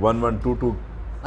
1122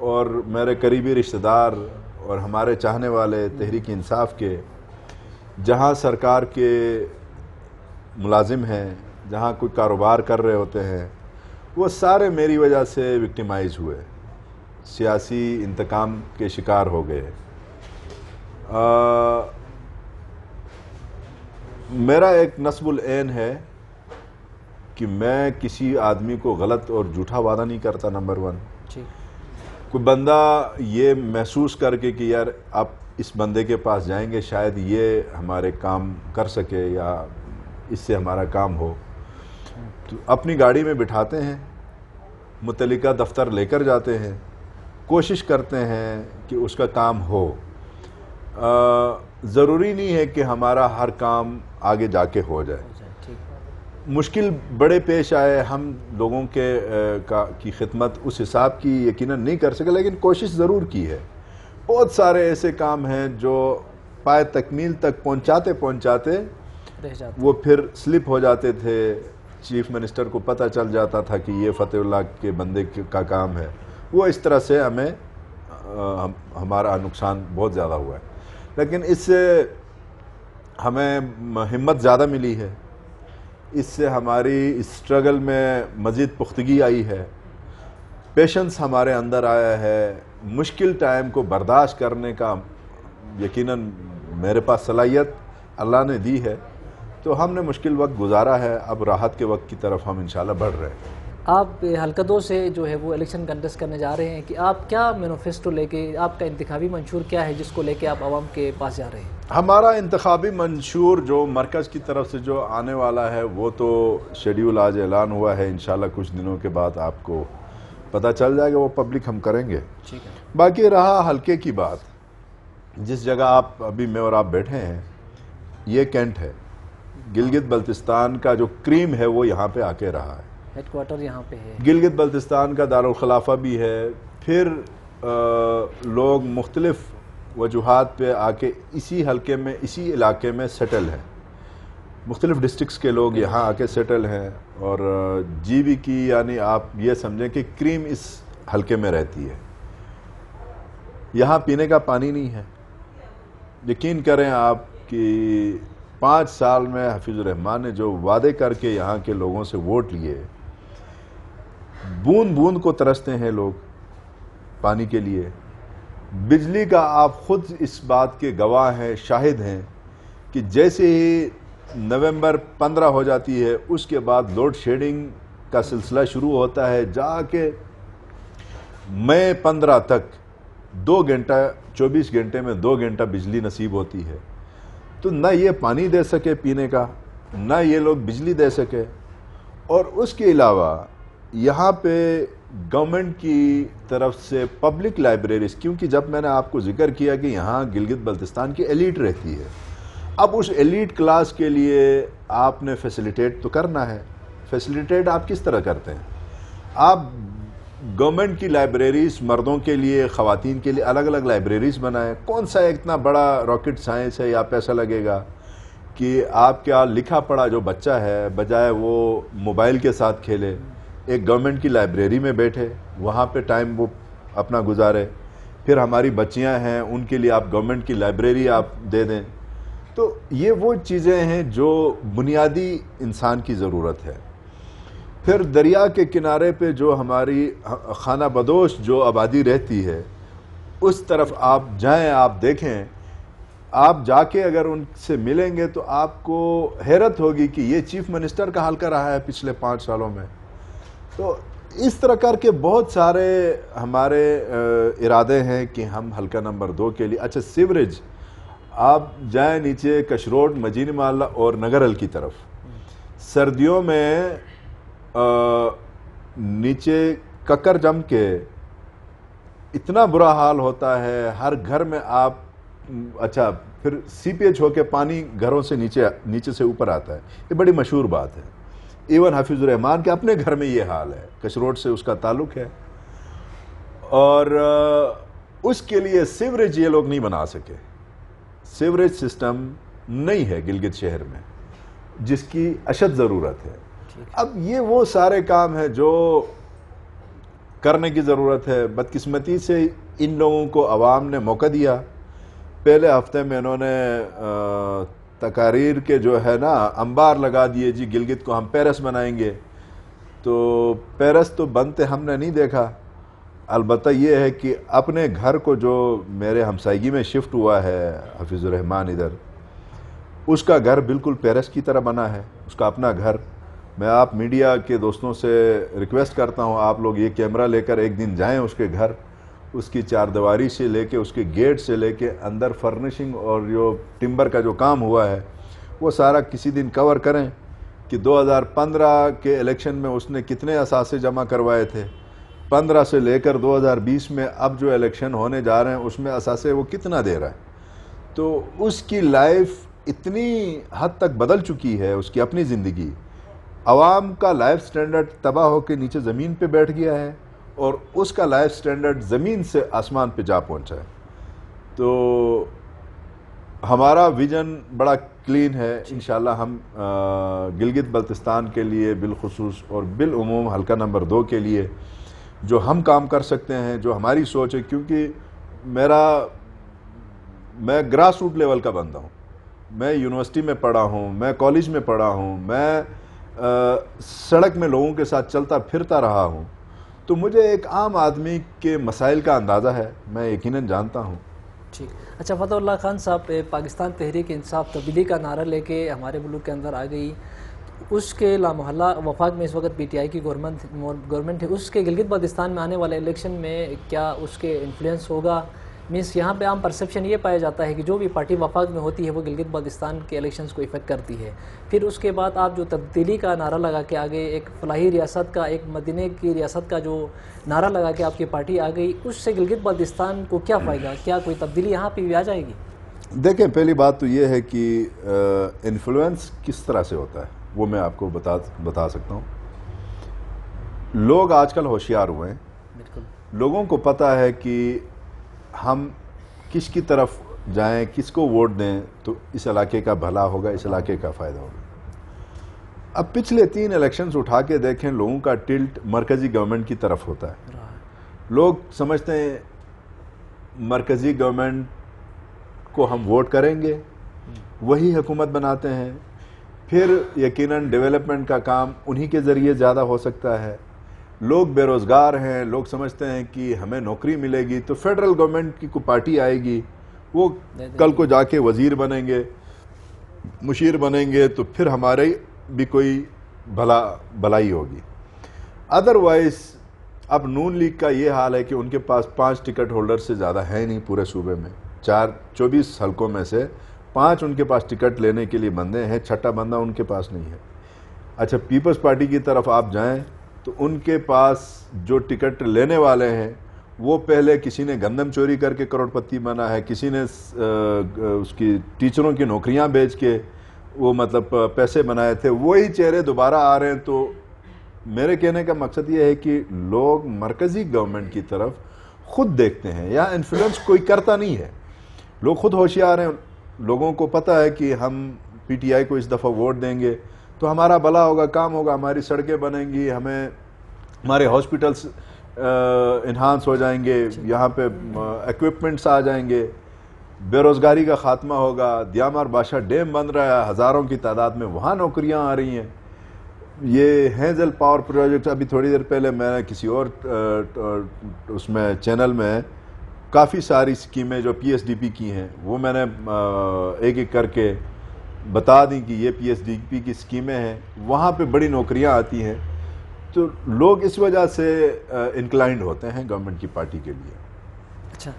اور میرے قریبی رشتہ دار اور ہمارے چاہنے والے تحریک انصاف کے جہاں سرکار کے ملازم ہیں، جہاں کوئی کاروبار کر رہے ہوتے ہیں، وہ سارے میری وجہ سے وکٹیمائز ہوئے، سیاسی انتقام کے شکار ہو گئے۔ میرا ایک نصب العین ہے کہ میں کسی آدمی کو غلط اور جھوٹا وعدہ نہیں کرتا، نمبر 1۔ کوئی بندہ یہ محسوس کر کے کہ یار آپ اس بندے کے پاس جائیں گے شاید یہ ہمارے کام کر سکے یا اس سے ہمارا کام ہو، تو اپنی گاڑی میں بٹھاتے ہیں، متعلقہ دفتر لے کر جاتے ہیں، کوشش کرتے ہیں کہ اس کا کام ہو۔ ضروری نہیں ہے کہ ہمارا ہر کام آگے جا کے ہو جائے، مشکل بڑے پیش آئے، ہم لوگوں کی خدمت اس حساب کی یقیناً نہیں کر سکے، لیکن کوشش ضرور کی ہے۔ بہت سارے ایسے کام ہیں جو پائے تکمیل تک پہنچاتے وہ پھر سلپ ہو جاتے تھے، چیف منسٹر کو پتہ چل جاتا تھا کہ یہ فتح اللہ کے بندے کا کام ہے، وہ اس طرح سے ہمارا نقصان بہت زیادہ ہوا ہے۔ لیکن اس سے ہمیں ہمت زیادہ ملی ہے، اس سے ہماری اسٹرگل میں مزید پختگی آئی ہے، پیشنس ہمارے اندر آیا ہے، مشکل ٹائم کو برداشت کرنے کا یقیناً میرے پاس صلاحیت اللہ نے دی ہے، تو ہم نے مشکل وقت گزارا ہے، اب راحت کے وقت کی طرف ہم انشاءاللہ بڑھ رہے ہیں۔ آپ حلقہ 2 سے جو ہے وہ الیکشن کنٹیسٹ کرنے جا رہے ہیں، کہ آپ کیا مینیفیسٹو لے کے، آپ کا انتخابی منشور کیا ہے جس کو لے کے آپ عوام کے پاس جا رہے ہیں؟ ہمارا انتخابی منشور جو مرکز کی طرف سے جو آنے والا ہے وہ تو شیڈیول آج اعلان ہوا ہے، انشاءاللہ کچھ دنوں کے بعد آپ کو پتہ چل جائے گا، وہ پبلک ہم کریں گے۔ باقی رہا حلقے کی بات، جس جگہ آپ ابھی میں اور آپ بیٹھے ہیں یہ کینٹ ہے، گلگت بلتستان کا جو کریم ہے وہ یہاں پہ آ کے رہا ہے، ہیڈ کوارٹر یہاں پہ ہے، گلگت بلتستان کا دارالخلافہ بھی ہے۔ پھر لوگ مختلف وجوہات پہ آ کے اسی حلقے میں، اسی علاقے میں سیٹل ہیں، مختلف ڈسٹرکٹس کے لوگ یہاں آ کے سیٹل ہیں، اور جی بی کی یعنی آپ یہ سمجھیں کہ کریم اس حلقے میں رہتی ہے۔ یہاں پینے کا پانی نہیں ہے، یقین کریں آپ کہ 5 سال میں حفیظ الرحمان نے جو وعدے کر کے یہاں کے لوگوں سے ووٹ لیے، بوند بوند کو ترستے ہیں لوگ پانی کے لیے۔ بجلی کا آپ خود اس بات کے گواہ ہیں، شاہد ہیں کہ جیسے ہی نومبر 15 ہو جاتی ہے اس کے بعد لوڈ شیڈنگ کا سلسلہ شروع ہوتا ہے، جا کے مئی 15 تک 2 گھنٹہ 24 گھنٹے میں 2 گھنٹہ بجلی نصیب ہوتی ہے۔ تو نہ یہ پانی دے سکے پینے کا، نہ یہ لوگ بجلی دے سکے، اور اس کے علاوہ یہاں پہ گورنمنٹ کی طرف سے پبلک لائبریریز، کیونکہ جب میں نے آپ کو ذکر کیا کہ یہاں گلگت بلتستان کی ایلیٹ رہتی ہے، اب اس ایلیٹ کلاس کے لیے آپ نے فیسیلیٹیٹ تو کرنا ہے۔ فیسیلیٹیٹ آپ کس طرح کرتے ہیں؟ آپ گورنمنٹ کی لائبریریز مردوں کے لیے، خواتین کے لیے الگ الگ لائبریریز بنائیں۔ کون سا اتنا بڑا راکٹ سائنس ہے یا پیسہ لگے گا کہ آپ کیا لکھا پڑھا جو بچہ ہے بجائے وہ موبائل کے ساتھ کھیلے، ایک گورنمنٹ کی لائبریری میں بیٹھے وہاں پہ ٹائم وہ اپنا گزارے۔ پھر ہماری بچیاں ہیں ان کے لیے آپ گورنمنٹ کی لائبریری آپ دے دیں۔ تو یہ وہ چیزیں ہیں جو بنیادی انسان کی ضرورت ہے۔ پھر دریا کے کنارے پہ جو ہماری خانہ بدوش جو آبادی رہتی ہے اس طرف آپ جائیں، آپ دیکھیں، آپ جا کے اگر ان سے ملیں گے تو آپ کو حیرت ہوگی کہ یہ چیف منسٹر کا حلقہ رہا ہے پچھلے 5 سالوں میں۔ تو اس طرح کر کے بہت سارے ہمارے ارادے ہیں کہ ہم حلقہ نمبر 2 کے لیے، اچھا سیوریج، آپ جائیں نیچے کشروڈ، مجینی محلہ اور نگرل کی طرف، سردیوں میں نیچے ککر جم کے اتنا برا حال ہوتا ہے، ہر گھر میں آپ، اچھا پھر سی پی ایچ ہو کے پانی گھروں سے نیچے سے اوپر آتا ہے، یہ بڑی مشہور بات ہے۔ ایون حفیظ الرحمان کے اپنے گھر میں یہ حال ہے، کشروڈ سے اس کا تعلق ہے، اور اس کے لیے سیوریج یہ لوگ نہیں بنا سکے، سیوریج سسٹم نہیں ہے گلگت شہر میں جس کی اشد ضرورت ہے۔ اب یہ وہ سارے کام ہیں جو کرنے کی ضرورت ہے. بدقسمتی سے ان لوگوں کو عوام نے موقع دیا. پہلے ہفتے میں انہوں نے تقاریر کے جو ہے نا انبار لگا دیے, جی گلگت کو ہم پیرس بنائیں گے. تو پیرس تو بنتے ہم نے نہیں دیکھا. البتہ یہ ہے کہ اپنے گھر کو جو میرے ہمسائیگی میں شفٹ ہوا ہے حفیظ الرحمان ادھر, اس کا گھر بالکل پیرس کی طرح بنا ہے, اس کا اپنا گھر. میں آپ میڈیا کے دوستوں سے ریکویسٹ کرتا ہوں, آپ لوگ یہ کیمرہ لے کر ایک دن جائیں اس کے گھر, اس کی چار دیواری سے لے کے اس کے گیٹ سے لے کے اندر فرنیشنگ اور جو ٹمبر کا جو کام ہوا ہے وہ سارا کسی دن کور کریں کہ 2015 کے الیکشن میں اس نے کتنے اثاثے جمع کروائے تھے, 15 سے لے کر 2020 میں اب جو الیکشن ہونے جا رہے ہیں اس میں اثاثے وہ کتنا دے رہا ہے. تو اس کی لائف اتنی حد تک بدل چکی ہے, اس کی اپنی زندگی, عوام کا لائف سٹینڈرڈ تباہ ہو کے نیچے زمین پہ بیٹھ گیا ہے اور اس کا لائف سٹینڈرڈ زمین سے آسمان پہ جا پہنچا ہے. تو ہمارا ویژن بڑا کلین ہے. انشاءاللہ ہم گلگت بلتستان کے لیے بالخصوص اور بالعموم حلقہ نمبر 2 کے لیے جو ہم کام کر سکتے ہیں, جو ہماری سوچ ہے, کیونکہ میں گراس روٹ لیول کا بندہ ہوں, میں یونیورسٹی میں پڑھا ہوں, میں کالج میں پڑھا ہوں, میں سڑک میں لوگوں کے ساتھ چلتا پھرتا رہا ہوں. تو مجھے ایک عام آدمی کے مسائل کا اندازہ ہے, میں یقیناً جانتا ہوں. ٹھیک. اچھا فتح اللہ خان صاحب, پاکستان تحریک انصاف تبدیلی کا نعرہ لے کے ہمارے ملک کے اندر آ گئی, اس کے لامحلہ وفاق میں اس وقت پی ٹی آئی کی گورنمنٹ ہے, اس کے گلگت بلتستان میں آنے والے الیکشن میں کیا اس کے انفلوئنس ہوگا؟ مینس یہاں پہ عام پرسیپشن یہ پایا جاتا ہے کہ جو بھی پارٹی وفاق میں ہوتی ہے وہ گلگت بلتستان کے الیکشنز کو افیکٹ کرتی ہے. پھر اس کے بعد آپ جو تبدیلی کا نعرہ لگا کے آگے, ایک فلاحی ریاست کا, ایک مدینے کی ریاست کا جو نعرہ لگا کے آپ کی پارٹی آ گئی, اس سے گلگت بلتستان کو کیا فائدہ, کیا کوئی تبدیلی یہاں پہ بھی آ جائے گی؟ دیکھیں, پہلی بات تو یہ ہے کہ انفلوئنس کس طرح سے ہوتا ہے وہ میں آپ کو بتا سکتا ہوں. لوگ آج کل ہوشیار ہوئے ہیں, بالکل لوگوں کو پتہ ہے کہ ہم کس کی طرف جائیں, کس کو ووٹ دیں تو اس علاقے کا بھلا ہوگا, اس علاقے کا فائدہ ہوگا. اب پچھلے 3 الیکشنز اٹھا کے دیکھیں, لوگوں کا ٹلٹ مرکزی گورنمنٹ کی طرف ہوتا ہے. لوگ سمجھتے ہیں مرکزی گورنمنٹ کو ہم ووٹ کریں گے, وہی حکومت بناتے ہیں, پھر یقیناً ڈیولپمنٹ کا کام انہی کے ذریعے زیادہ ہو سکتا ہے. لوگ بے روزگار ہیں, لوگ سمجھتے ہیں کہ ہمیں نوکری ملے گی تو فیڈرل گورنمنٹ کی کوئی پارٹی آئے گی, وہ کل کو جا کے وزیر بنیں گے, مشیر بنیں گے, تو پھر ہمارے بھی کوئی بھلائی ہوگی. ادروائز اب نون لیگ کا یہ حال ہے کہ ان کے پاس 5 ٹکٹ ہولڈر سے زیادہ ہیں نہیں پورے صوبے میں. 24 حلقوں میں سے 5 ان کے پاس ٹکٹ لینے کے لیے بندے ہیں, 6واں بندہ ان کے پاس نہیں ہے. اچھا, پیپلز پارٹی کی طرف آپ جائیں تو ان کے پاس جو ٹکٹ لینے والے ہیں وہ پہلے کسی نے گندم چوری کر کے کروڑ پتی بنا ہے, کسی نے اس کی ٹیچروں کی نوکریاں بیچ کے وہ مطلب پیسے بنائے تھے, وہی چہرے دوبارہ آ رہے ہیں. تو میرے کہنے کا مقصد یہ ہے کہ لوگ مرکزی گورنمنٹ کی طرف خود دیکھتے ہیں, یا انفلوئنس کوئی کرتا نہیں ہے, لوگ خود ہوشیار ہیں. لوگوں کو پتہ ہے کہ ہم پی ٹی آئی کو اس دفعہ ووٹ دیں گے تو ہمارا بھلا ہوگا, کام ہوگا, ہماری سڑکیں بنیں گی, ہمارے ہاسپٹلس انہانس ہو جائیں گے, یہاں پہ ایکوپمنٹس آ جائیں گے, بے روزگاری کا خاتمہ ہوگا, دیامار بادشاہ ڈیم بن رہا ہے, ہزاروں کی تعداد میں وہاں نوکریاں آ رہی ہیں. یہ ہینزل پاور پروجیکٹ, ابھی تھوڑی دیر پہلے میں نے کسی اور اس میں چینل میں کافی ساری اسکیمیں جو پی ایس ڈی پی کی ہیں وہ میں نے ایک ایک کر کے بتا دیں کہ یہ پی ایس ڈی پی کی اسکیمیں ہیں, وہاں پہ بڑی نوکریاں آتی ہیں. تو لوگ اس وجہ سے انکلائنڈ ہوتے ہیں گورنمنٹ کی پارٹی کے لیے. اچھا,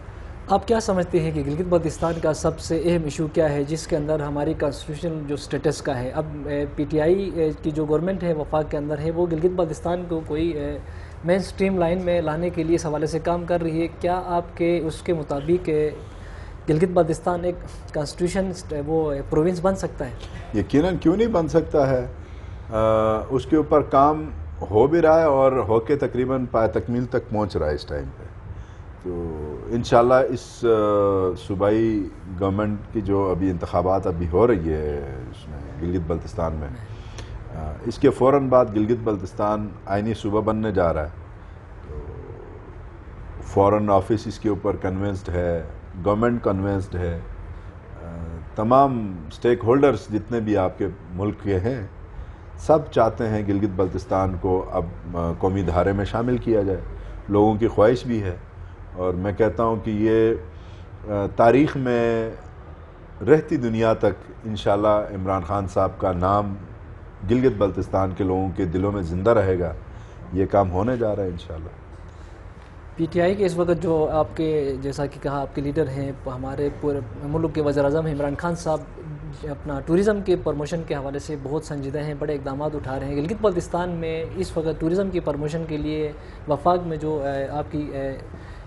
آپ کیا سمجھتے ہیں کہ گلگت بلتستان کا سب سے اہم ایشو کیا ہے جس کے اندر ہماری کانسٹیٹیوشن جو سٹیٹس کا ہے, اب پی ٹی آئی کی جو گورنمنٹ ہے وفاق کے اندر ہے, وہ گلگت بلتستان کو کوئی مین سٹریم لائن میں لانے کے لیے اس حوالے سے کام کر رہی ہے. کیا آپ کے اس کے مطابق گلگت بلتستان ایک کانسٹیٹیوشن وہ پروونس بن سکتا ہے؟ یقیناً کیوں نہیں بن سکتا ہے, اس کے اوپر کام ہو بھی رہا ہے اور ہو کے تقریباً پائے تکمیل تک پہنچ رہا ہے اس ٹائم پہ. تو انشاءاللہ اس صوبائی گورنمنٹ کی جو ابھی انتخابات ابھی ہو رہی ہے اس میں گلگت بلتستان میں, اس کے فوراً بعد گلگت بلتستان آئینی صوبہ بننے جا رہا ہے. تو فورن آفس اس کے اوپر کنونسڈ ہے, گورنمنٹ کنونسڈ ہے, تمام سٹیک ہولڈرز جتنے بھی آپ کے ملک کے ہیں سب چاہتے ہیں گلگت بلتستان کو اب قومی دھارے میں شامل کیا جائے. لوگوں کی خواہش بھی ہے, اور میں کہتا ہوں کہ یہ تاریخ میں رہتی دنیا تک انشاءاللہ عمران خان صاحب کا نام گلگت بلتستان کے لوگوں کے دلوں میں زندہ رہے گا. یہ کام ہونے جا رہا ہے انشاءاللہ. پی ٹی آئی کے اس وقت جو آپ کے جیسا کہ کہا آپ کے لیڈر ہیں, ہمارے پورے ملک کے وزیر اعظم عمران خان صاحب اپنا ٹورزم کے پروموشن کے حوالے سے بہت سنجیدہ ہیں, بڑے اقدامات اٹھا رہے ہیں. گلگت بلتستان میں اس وقت ٹورزم کی پروموشن کے لیے وفاق میں جو آپ کی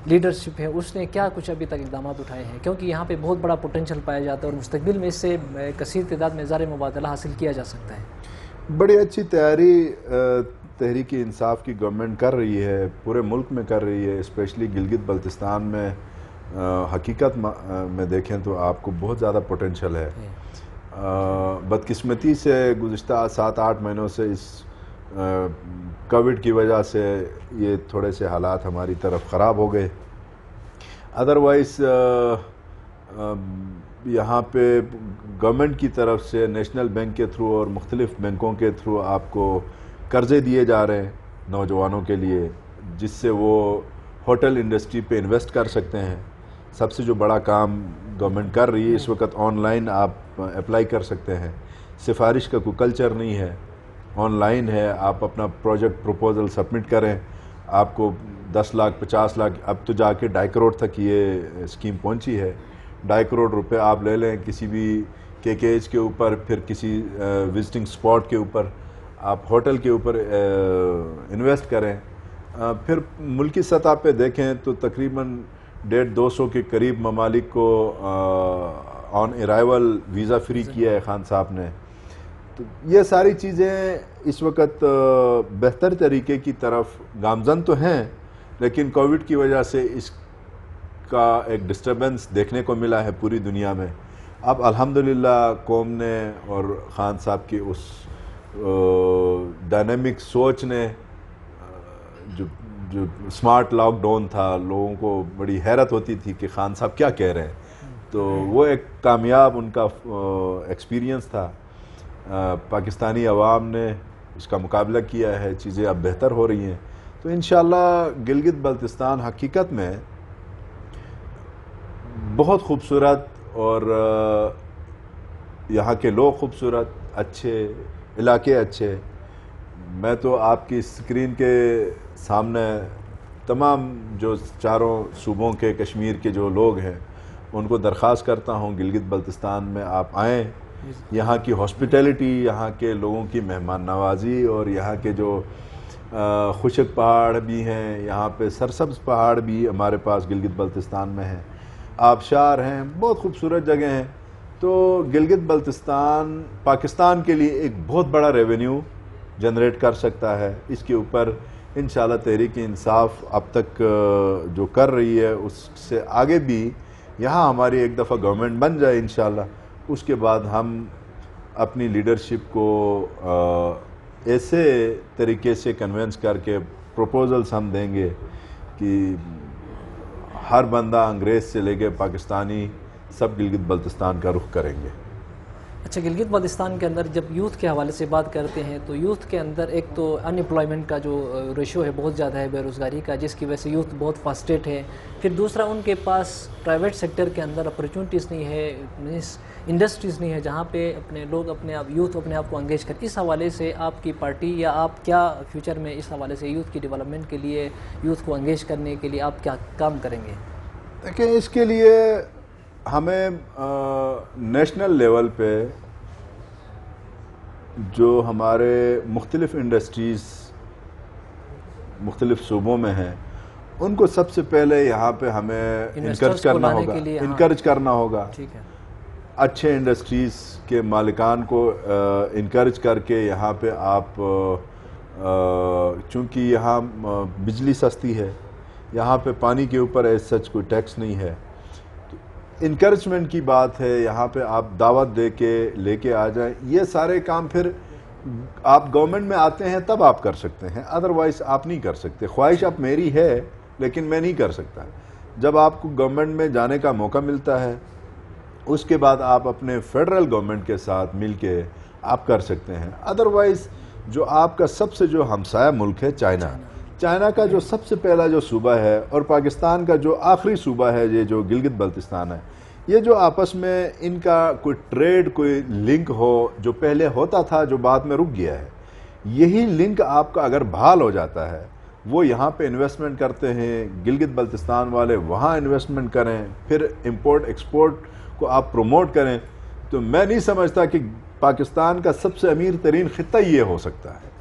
لیڈرشپ ہے اس نے کیا کچھ ابھی تک اقدامات اٹھائے ہیں, کیونکہ یہاں پہ بہت بڑا پوٹینشیل پایا جاتا ہے اور مستقبل میں اس سے کثیر تعداد میں زر مبادلہ حاصل کیا جا سکتا ہے. بڑی اچھی تیاری تحریک انصاف کی گورنمنٹ کر رہی ہے, پورے ملک میں کر رہی ہے, اسپیشلی گلگت بلتستان میں. حقیقت میں دیکھیں تو آپ کو بہت زیادہ پوٹینشیل ہے. بدقسمتی سے گزشتہ 7-8 مہینوں سے اس کووڈ کی وجہ سے یہ تھوڑے سے حالات ہماری طرف خراب ہو گئے. ادروائز یہاں پہ گورنمنٹ کی طرف سے نیشنل بینک کے تھرو اور مختلف بینکوں کے تھرو آپ کو قرضے دیے جا رہے ہیں نوجوانوں کے لیے, جس سے وہ ہوٹل انڈسٹری پہ انویسٹ کر سکتے ہیں. سب سے جو بڑا کام گورنمنٹ کر رہی ہے اس وقت آن لائن آپ اپلائی کر سکتے ہیں. سفارش کا کوئی کلچر نہیں ہے, آن لائن ہے. آپ اپنا پروجیکٹ پروپوزل سبمٹ کریں, آپ کو 10 لاکھ 50 لاکھ اب تو جا کے 2.5 کروڑ تک یہ اسکیم پہنچی ہے. 2.5 کروڑ روپے آپ لے لیں کسی بھی KKH کے اوپر, پھر کسی وزٹنگ اسپاٹ کے اوپر, آپ ہوٹل کے اوپر انویسٹ کریں. پھر ملکی سطح پہ دیکھیں تو تقریباً 150-200 کے قریب ممالک کو آن ارائیول ویزا فری کیا ہے خان صاحب نے. تو یہ ساری چیزیں اس وقت بہتر طریقے کی طرف گامزن تو ہیں, لیکن کووڈ کی وجہ سے اس کا ایک ڈسٹربنس دیکھنے کو ملا ہے پوری دنیا میں. اب الحمدللہ قوم نے اور خان صاحب کی اس ڈائنامک سوچ نے, جو اسمارٹ لاک ڈاؤن تھا, لوگوں کو بڑی حیرت ہوتی تھی کہ خان صاحب کیا کہہ رہے ہیں, تو وہ ایک کامیاب ان کا ایکسپیرینس تھا. پاکستانی عوام نے اس کا مقابلہ کیا ہے, چیزیں اب بہتر ہو رہی ہیں. تو انشاءاللہ گلگت بلتستان حقیقت میں بہت خوبصورت, اور یہاں کے لوگ خوبصورت, اچھے علاقے اچھے. میں تو آپ کی اسکرین کے سامنے تمام جو چاروں صوبوں کے کشمیر کے جو لوگ ہیں ان کو درخواست کرتا ہوں گلگت بلتستان میں آپ آئیں. یہاں کی ہاسپٹیلٹی, یہاں کے لوگوں کی مہمان نوازی, اور یہاں کے جو خشک پہاڑ بھی ہیں, یہاں پہ سرسبز پہاڑ بھی ہمارے پاس گلگت بلتستان میں ہیں, آبشار ہیں, بہت خوبصورت جگہ ہیں. تو گلگت بلتستان پاکستان کے لیے ایک بہت بڑا ریونیو جنریٹ کر سکتا ہے. اس کے اوپر انشاءاللہ تحریک انصاف اب تک جو کر رہی ہے اس سے آگے بھی یہاں ہماری ایک دفعہ گورنمنٹ بن جائے انشاءاللہ, اس کے بعد ہم اپنی لیڈرشپ کو ایسے طریقے سے کنونس کر کے پروپوزلز ہم دیں گے کہ ہر بندہ انگریز سے لے کے پاکستانی سب گلگت بلتستان کا رخ کریں گے. اچھا, گلگت بلتستان کے اندر جب یوتھ کے حوالے سے بات کرتے ہیں تو یوتھ کے اندر ایک تو ان امپلائمنٹ کا جو ریشو ہے بہت زیادہ ہے, بے روزگاری کا, جس کی وجہ سے یوتھ بہت فرسٹریٹ ہے. پھر دوسرا ان کے پاس پرائیویٹ سیکٹر کے اندر اپرچونٹیز نہیں ہے, انڈسٹریز نہیں ہے جہاں پہ اپنے لوگ اپنے آپ یوتھ اپنے آپ کو انگیج کریں. اس حوالے سے آپ کی پارٹی یا آپ کیا فیوچر میں اس حوالے سے یوتھ کی ڈیولپمنٹ کے لیے, یوتھ کو انگیج کرنے کے لیے آپ کیا کام کریں گے؟ دیکھیں, اس کے لیے ہمیں نیشنل لیول پہ جو ہمارے مختلف انڈسٹریز مختلف صوبوں میں ہیں ان کو سب سے پہلے یہاں پہ ہمیں انکرج کرنا ہوگا. اچھے انڈسٹریز کے مالکان کو انکرج کر کے یہاں پہ آپ, چونکہ یہاں بجلی سستی ہے, یہاں پہ پانی کے اوپر ایز سچ کوئی ٹیکس نہیں ہے, انکرجمنٹ کی بات ہے. یہاں پہ آپ دعوت دے کے لے کے آ جائیں. یہ سارے کام پھر آپ گورنمنٹ میں آتے ہیں تب آپ کر سکتے ہیں, ادروائز آپ نہیں کر سکتے. خواہش اب میری ہے لیکن میں نہیں کر سکتا. جب آپ کو گورنمنٹ میں جانے کا موقع ملتا ہے اس کے بعد آپ اپنے فیڈرل گورنمنٹ کے ساتھ مل کے آپ کر سکتے ہیں. ادروائز جو آپ کا سب سے جو ہمسایہ ملک ہے چائنا کا جو سب سے پہلا جو صوبہ ہے اور پاکستان کا جو آخری صوبہ ہے یہ جو گلگت بلتستان ہے, یہ جو آپس میں ان کا کوئی ٹریڈ کوئی لنک ہو جو پہلے ہوتا تھا جو بعد میں رک گیا ہے, یہی لنک آپ کا اگر بحال ہو جاتا ہے, وہ یہاں پہ انویسٹمنٹ کرتے ہیں, گلگت بلتستان والے وہاں انویسٹمنٹ کریں, پھر امپورٹ ایکسپورٹ کو آپ پروموٹ کریں, تو میں نہیں سمجھتا کہ پاکستان کا سب سے امیر ترین خطہ یہ ہو سکتا ہے.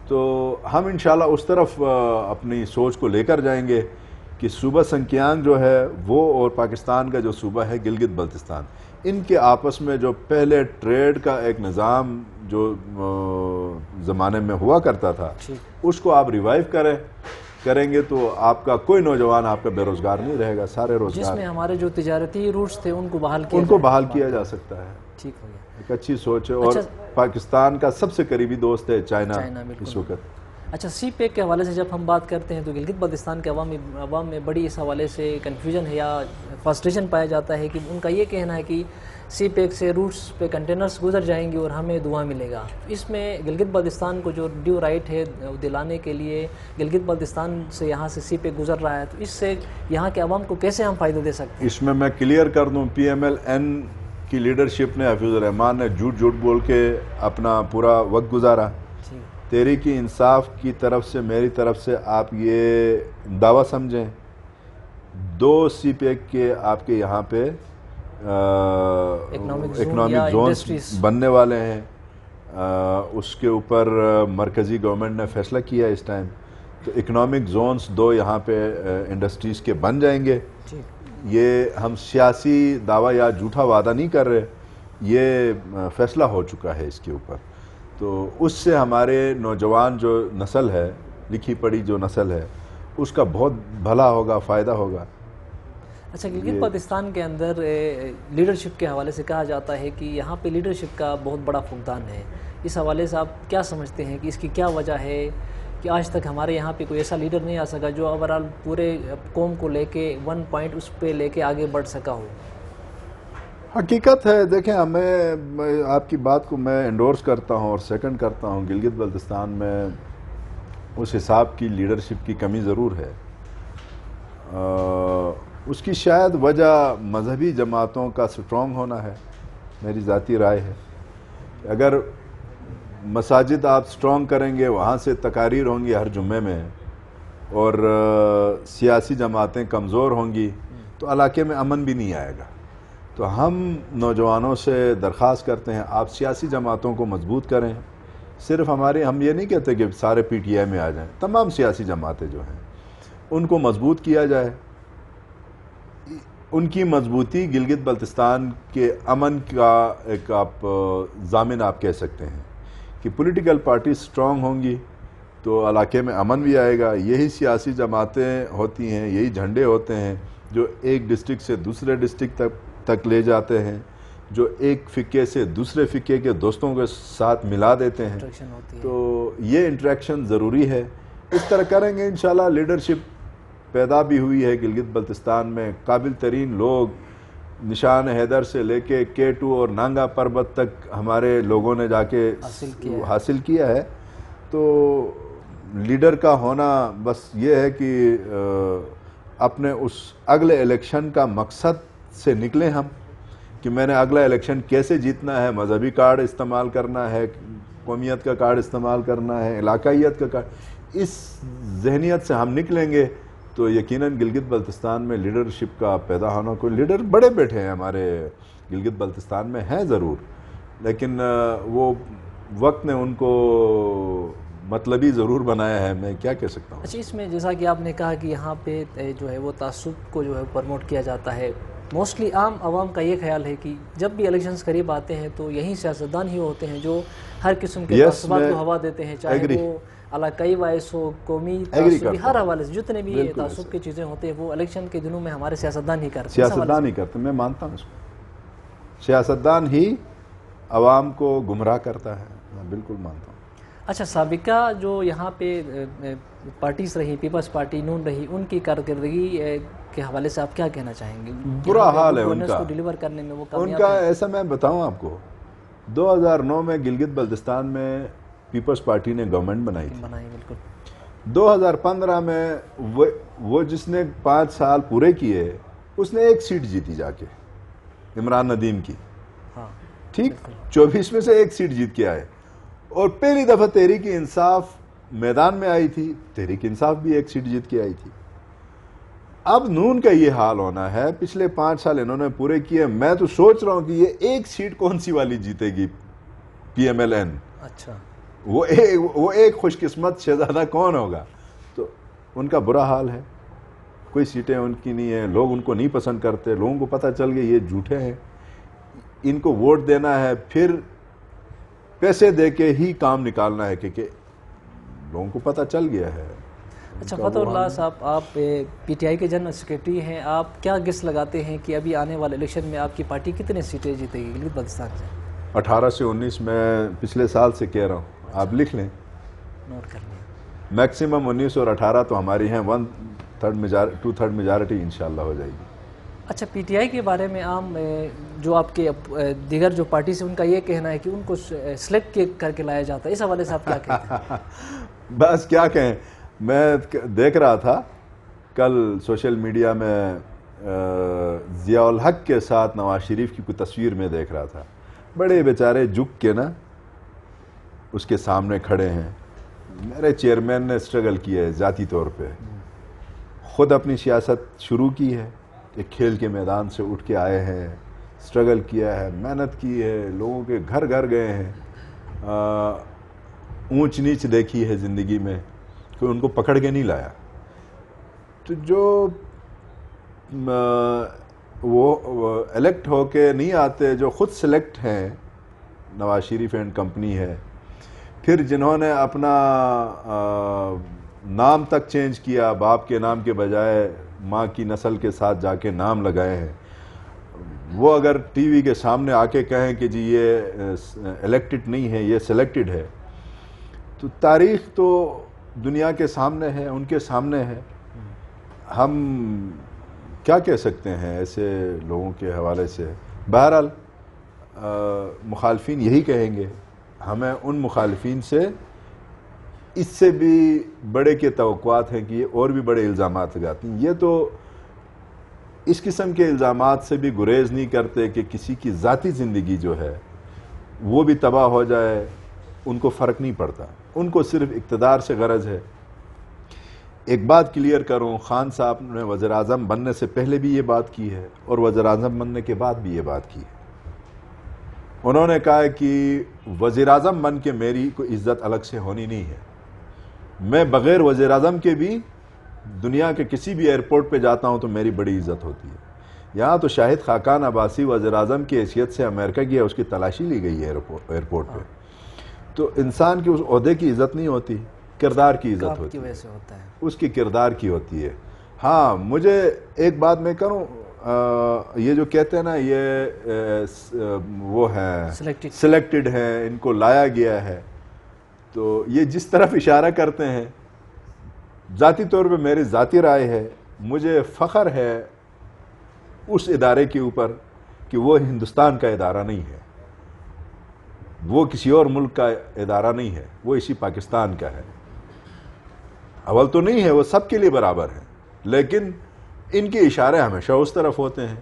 تو ہم انشاءاللہ اس طرف اپنی سوچ کو لے کر جائیں گے کہ صوبہ سنکیانگ جو ہے وہ اور پاکستان کا جو صوبہ ہے گلگت بلتستان, ان کے آپس میں جو پہلے ٹریڈ کا ایک نظام جو زمانے میں ہوا کرتا تھا اس کو آپ ریوائیو کریں گے تو آپ کا کوئی نوجوان آپ کا بے روزگار نہیں رہے گا, سارے روزگار جس میں ہمارے جو تجارتی روٹس تھے ان کو بحال کیا جا سکتا ہے. ٹھیک ہو گیا, ایک اچھی سوچ ہے. اور پاکستان کا سب سے قریبی دوست ہے چائنا اس وقت. اچھا, سی پیک کے حوالے سے جب ہم بات کرتے ہیں تو گلگت بلتستان کے عوام میں بڑی اس حوالے سے کنفیوژن ہے یا فرسٹریشن پایا جاتا ہے کہ ان کا یہ کہنا ہے کہ سی پیک سے روٹس پہ کنٹینرز گزر جائیں گے اور ہمیں دھواں ملے گا. اس میں گلگت بلتستان کو جو ڈیو رائٹ ہے دلانے کے لیے گلگت بلتستان سے یہاں سے سی پیک گزر رہا ہے, تو اس سے یہاں کے عوام کو کیسے ہم فائدہ دے سکتے ہیں؟ اس میں کلیئر کر دوں, پی ایم ایل این کی لیڈرشپ نے, حفیظ الرحمان نے جھوٹ بول کے اپنا پورا وقت گزارا. تحریک انصاف کی طرف سے میری طرف سے آپ یہ دعویٰ سمجھیں 2 سی پیک کے آپ کے یہاں پہ اکنامک زونز بننے والے ہیں. اس کے اوپر مرکزی گورنمنٹ نے فیصلہ کیا اس ٹائم, تو اکنامک زونز 2 یہاں پہ انڈسٹریز کے بن جائیں گے. یہ ہم سیاسی دعویٰ یا جھوٹا وعدہ نہیں کر رہے, یہ فیصلہ ہو چکا ہے اس کے اوپر. تو اس سے ہمارے نوجوان جو نسل ہے, لکھی پڑھی جو نسل ہے, اس کا بہت بھلا ہوگا, فائدہ ہوگا. اچھا, گلگت بلتستان کے اندر لیڈرشپ کے حوالے سے کہا جاتا ہے کہ یہاں پہ لیڈرشپ کا بہت بڑا فقدان ہے. اس حوالے سے آپ کیا سمجھتے ہیں کہ اس کی کیا وجہ ہے کہ آج تک ہمارے یہاں پہ کوئی ایسا لیڈر نہیں آ سکا جو اوورال پورے قوم کو لے کے 1 پوائنٹ اس پہ لے کے آگے بڑھ سکا ہو؟ حقیقت ہے, دیکھیں ہمیں آپ کی بات کو میں انڈورس کرتا ہوں اور سیکنڈ کرتا ہوں, گلگت بلتستان میں اس حساب کی لیڈرشپ کی کمی ضرور ہے. اس کی شاید وجہ مذہبی جماعتوں کا سٹرونگ ہونا ہے, میری ذاتی رائے ہے. اگر مساجد آپ سٹرونگ کریں گے, وہاں سے تقاریر ہوں گی ہر جمعے میں, اور سیاسی جماعتیں کمزور ہوں گی تو علاقے میں امن بھی نہیں آئے گا. تو ہم نوجوانوں سے درخواست کرتے ہیں آپ سیاسی جماعتوں کو مضبوط کریں. صرف ہمارے, ہم یہ نہیں کہتے کہ سارے پی ٹی آئی میں آ جائیں, تمام سیاسی جماعتیں جو ہیں ان کو مضبوط کیا جائے. ان کی مضبوطی گلگت بلتستان کے امن کا ایک آپ ضامن آپ کہہ سکتے ہیں کہ پولیٹیکل پارٹی سٹرونگ ہوں گی تو علاقے میں امن بھی آئے گا. یہی سیاسی جماعتیں ہوتی ہیں, یہی جھنڈے ہوتے ہیں جو ایک ڈسٹرکٹ سے دوسرے ڈسٹرکٹ تک لے جاتے ہیں, جو ایک فقے سے دوسرے فقے کے دوستوں کے ساتھ ملا دیتے ہیں. تو یہ انٹریکشن ضروری ہے. اس طرح کریں گے انشاءاللہ. لیڈرشپ پیدا بھی ہوئی ہے گلگت بلتستان میں, قابل ترین لوگ نشان حیدر سے لے کے K2 اور نانگا پربت تک ہمارے لوگوں نے جا کے حاصل کیا ہے. تو لیڈر کا ہونا بس یہ ہے کہ اپنے اس اگلے الیکشن کا مقصد سے نکلیں ہم کہ میں نے اگلا الیکشن کیسے جیتنا ہے, مذہبی کارڈ استعمال کرنا ہے, قومیت کا کارڈ استعمال کرنا ہے, علاقائیت کا کارڈ. اس ذہنیت سے ہم نکلیں گے تو یقیناً گلگت بلتستان میں لیڈرشپ کا پیدا ہونا. کوئی لیڈر بڑے بیٹھے ہیں ہمارے گلگت بلتستان میں ہیں ضرور, لیکن وہ وقت نے ان کو مطلبی ضرور بنایا ہے, میں کیا کہہ سکتا ہوں. اچھا, اس میں جیسا کہ آپ نے کہا کہ یہاں پہ جو ہے وہ تعصب کو جو ہے پروموٹ کیا جاتا ہے. موسٹلی عام عوام کا یہ خیال ہے کہ جب بھی الیکشنز قریب آتے ہیں تو یہی سیاستدان ہی ہوتے ہیں جو ہر قسم کے تعصبات کو ہوا دیتے ہیں, چاہے وہ علاقائی باعث ہو, قومی تعصبی, ہر حوالے سے جتنے بھی تعصب کی چیزیں ہوتے ہیں وہ الیکشن کے دنوں میں ہمارے سیاستدان ہی کرتے ہیں. سیاستدان ہی کرتے ہیں, میں مانتا ہوں اس کو. سیاستدان ہی عوام کو گمراہ کرتا ہے, میں بالکل مانتا ہوں. اچھا, سابقہ جو یہاں پہ پارٹیز رہی، پیپلز پارٹی، نون رہی، ان کی کارکردگی کے حوالے سے آپ کیا کہنا چاہیں گے؟ برا حال ہے ان گورننس کا، کو ڈیلیور کرنے میں وہ ان کامیاب کا ہیں؟ ایسا میں بتاؤں آپ کو، 2009 میں گلگت بلتستان میں پیپلز پارٹی نے گورنمنٹ بنائی تھی، بنائی بالکل. 2015 میں وہ جس نے 5 سال پورے کیے اس نے 1 سیٹ جیتی جا کے، عمران ندیم کی، ہاں ٹھیک، 24 میں سے 1 سیٹ جیت کے آئے. اور پہلی دفعہ تحریک انصاف میدان میں آئی تھی، تحریک انصاف بھی 1 سیٹ جیت کے آئی تھی. اب نون کا یہ حال ہونا ہے، پچھلے 5 سال انہوں نے پورے کیے. میں تو سوچ رہا ہوں کہ یہ 1 سیٹ کون سی والی جیتے گی پی ایم ایل این، اچھا وہ ایک خوش قسمت شہزادہ کون ہوگا؟ تو ان کا برا حال ہے، کوئی سیٹیں ان کی نہیں ہیں، لوگ ان کو نہیں پسند کرتے، لوگوں کو پتہ چل گیا یہ جھوٹے ہیں، ان کو ووٹ دینا ہے، پھر پیسے دے کے ہی کام نکالنا ہے، کیونکہ لوگوں کو پتہ چل گیا ہے. اچھا فتح اللہ صاحب، آپ پی ٹی آئی کے جنرل سیکریٹری ہیں، آپ کیا گیس لگاتے ہیں کہ ابھی آنے والے الیکشن میں آپ کی پارٹی کتنے سیٹیں جیتے گی گلگت بلتستان سے؟ 18 سے 19 میں پچھلے سال سے کہہ رہا ہوں، آپ لکھ لیں، نوٹ کر لیں. میکسیمم 19 اور 18 تو ہماری ہیں، 2/3 میجارٹی انشاءاللہ ہو جائے گی. اچھا پی ٹی آئی کے بارے میں عام جو آپ کے دیگر جو پارٹی سے ان کا یہ کہنا ہے کہ ان کو سلیکٹ کر کے لایا جاتا ہے، اس حوالے سے آپ کیا کہتے ہیں؟ بس کیا کہیں، میں دیکھ رہا تھا کل سوشل میڈیا میں ضیاء الحق کے ساتھ نواز شریف کی کوئی تصویر میں دیکھ رہا تھا، بڑے بیچارے جھک کے نا اس کے سامنے کھڑے ہیں. میرے چیئرمین نے اسٹرگل کیا ہے ذاتی طور پہ، خود اپنی سیاست شروع کی ہے، ایک کھیل کے میدان سے اٹھ کے آئے ہیں، اسٹرگل کیا ہے، محنت کی ہے، لوگوں کے گھر گھر گئے ہیں، اونچ نیچ دیکھی ہے زندگی میں، کوئی ان کو پکڑ کے نہیں لایا. تو جو وہ الیکٹ ہو کے نہیں آتے، جو خود سلیکٹ ہیں، نواز شریف اینڈ کمپنی ہے، پھر جنہوں نے اپنا نام تک چینج کیا، باپ کے نام کے بجائے ماں کی نسل کے ساتھ جا کے نام لگائے ہیں، وہ اگر ٹی وی کے سامنے آ کے کہیں کہ جی یہ الیکٹڈ نہیں ہے، یہ سلیکٹڈ ہے، تو تاریخ تو دنیا کے سامنے ہے، ان کے سامنے ہے. ہم کیا کہہ سکتے ہیں ایسے لوگوں کے حوالے سے؟ بہرحال مخالفین یہی کہیں گے، ہمیں ان مخالفین سے اس سے بھی بڑے کے توقعات ہیں کہ یہ اور بھی بڑے الزامات لگاتے ہیں. یہ تو اس قسم کے الزامات سے بھی گریز نہیں کرتے کہ کسی کی ذاتی زندگی جو ہے وہ بھی تباہ ہو جائے، ان کو فرق نہیں پڑتا، ان کو صرف اقتدار سے غرض ہے. ایک بات کلیئر کروں، خان صاحب نے وزیر اعظم بننے سے پہلے بھی یہ بات کی ہے اور وزیر اعظم بننے کے بعد بھی یہ بات کی ہے. انہوں نے کہا کہ وزیر اعظم بن کے میری کوئی عزت الگ سے ہونی نہیں ہے، میں بغیر وزیر اعظم کے بھی دنیا کے کسی بھی ایئرپورٹ پہ جاتا ہوں تو میری بڑی عزت ہوتی ہے. یہاں تو شاہد خاقان عباسی وزیر اعظم کی حیثیت سے امریکہ گیا، اس کی تلاشی لی گئی ہے ایئرپورٹ پہ. تو انسان کی اس عہدے کی عزت نہیں ہوتی، کردار کی عزت ہوتی ہے، اس کی کردار کی ہوتی ہے. ہاں مجھے ایک بات میں کروں، یہ جو کہتے ہیں نا یہ وہ ہیں سلیکٹڈ ہیں، ان کو لایا گیا ہے، تو یہ جس طرف اشارہ کرتے ہیں، ذاتی طور پہ میری ذاتی رائے ہے، مجھے فخر ہے اس ادارے کے اوپر کہ وہ ہندوستان کا ادارہ نہیں ہے، وہ کسی اور ملک کا ادارہ نہیں ہے، وہ اسی پاکستان کا ہے. اول تو نہیں ہے، وہ سب کے لیے برابر ہے، لیکن ان کے اشارے ہمیشہ اس طرف ہوتے ہیں،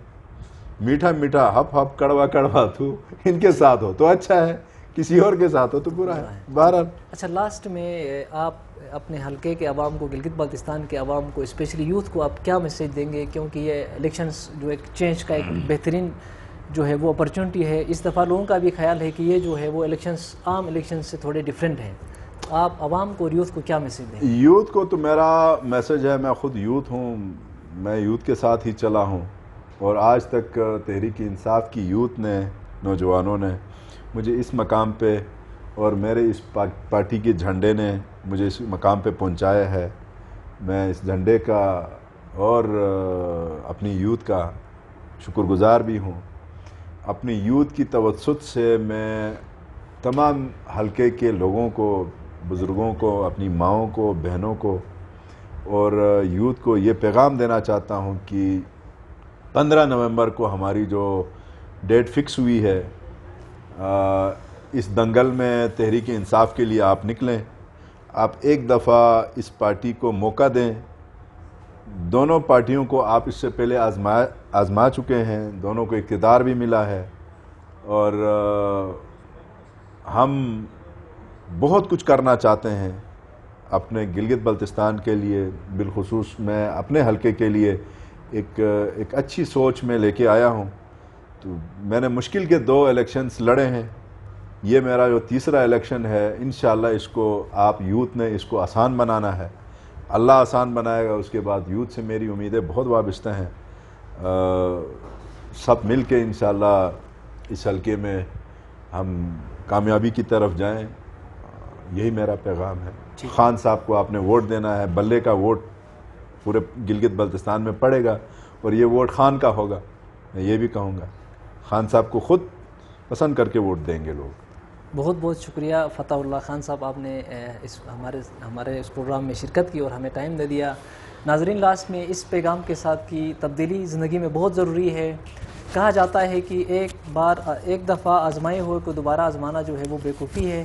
میٹھا میٹھا ہپ ہپ کڑوا کڑوا تو ان کے ساتھ ہو تو اچھا ہے، کسی اور کے ساتھ ہو تو برا ہے. بہرحال اچھا لاسٹ میں آپ اپنے حلقے کے عوام کو، گلگت بلتستان کے عوام کو، اسپیشلی یوتھ کو آپ کیا میسیج دیں گے؟ کیونکہ یہ الیکشنز جو ایک چینج کا ایک بہترین جو ہے وہ اپرچونٹی ہے، اس دفعہ لوگوں کا بھی خیال ہے کہ یہ جو ہے وہ الیکشنز عام الیکشن سے تھوڑے ڈیفرنٹ ہیں. آپ عوام کو اور یوتھ کو کیا میسیج دیں؟ یوتھ کو تو میرا میسج ہے، میں خود یوتھ ہوں، میں یوتھ کے ساتھ ہی چلا ہوں، اور آج تک تحریک انصاف کی یوتھ نے، نوجوانوں نے مجھے اس مقام پہ اور میرے اس پارٹی کے جھنڈے نے مجھے اس مقام پہ پہنچایا ہے. میں اس جھنڈے کا اور اپنی یوتھ کا شکر گزار بھی ہوں. اپنی یوتھ کی توسط سے میں تمام حلقے کے لوگوں کو، بزرگوں کو، اپنی ماؤں کو، بہنوں کو اور یوتھ کو یہ پیغام دینا چاہتا ہوں کہ 15 نومبر کو ہماری جو ڈیٹ فکس ہوئی ہے، اس دنگل میں تحریک انصاف کے لیے آپ نکلیں، آپ ایک دفعہ اس پارٹی کو موقع دیں۔ دونوں پارٹیوں کو آپ اس سے پہلے آزما چکے ہیں، دونوں کو اقتدار بھی ملا ہے، اور ہم بہت کچھ کرنا چاہتے ہیں اپنے گلگت بلتستان کے لیے، بالخصوص میں اپنے حلقے کے لیے ایک اچھی سوچ میں لے کے آیا ہوں۔ تو میں نے مشکل کے 2 الیکشنز لڑے ہیں، یہ میرا جو تیسرا الیکشن ہے، انشاءاللہ اس کو آپ یوتھ نے اس کو آسان بنانا ہے، اللہ آسان بنائے گا۔ اس کے بعد یوتھ سے میری امیدیں بہت وابستہ ہیں، سب مل کے انشاءاللہ اس حلقے میں ہم کامیابی کی طرف جائیں، یہی میرا پیغام ہے۔ خان صاحب کو آپ نے ووٹ دینا ہے، بلے کا ووٹ پورے گلگت بلتستان میں پڑے گا، اور یہ ووٹ خان کا ہوگا۔ میں یہ بھی کہوں گا خان صاحب کو خود پسند کر کے ووٹ دیں گے لوگ۔ بہت بہت شکریہ فتح اللہ خان صاحب، آپ نے ہمارے اس پروگرام میں شرکت کی اور ہمیں ٹائم دے دیا۔ ناظرین، لاسٹ میں اس پیغام کے ساتھ کہ تبدیلی زندگی میں بہت ضروری ہے۔ کہا جاتا ہے کہ ایک دفعہ آزمائے ہوئے کو دوبارہ آزمانا جو ہے وہ بیوقوفی ہے۔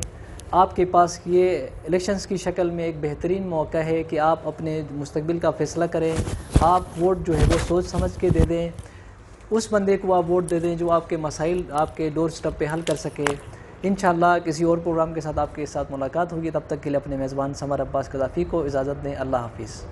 آپ کے پاس یہ الیکشنز کی شکل میں ایک بہترین موقع ہے کہ آپ اپنے مستقبل کا فیصلہ کریں۔ آپ ووٹ جو ہے وہ سوچ سمجھ کے دے دیں، اس بندے کو آپ ووٹ دے دیں جو آپ کے مسائل آپ کے ڈور سٹیپ پہ حل کر سکے۔ انشاءاللہ کسی اور پروگرام کے ساتھ آپ کے ساتھ ملاقات ہوگی، تب تک کے لیے اپنے میزبان سمر عباس قذافی کو اجازت دیں۔ اللہ حافظ۔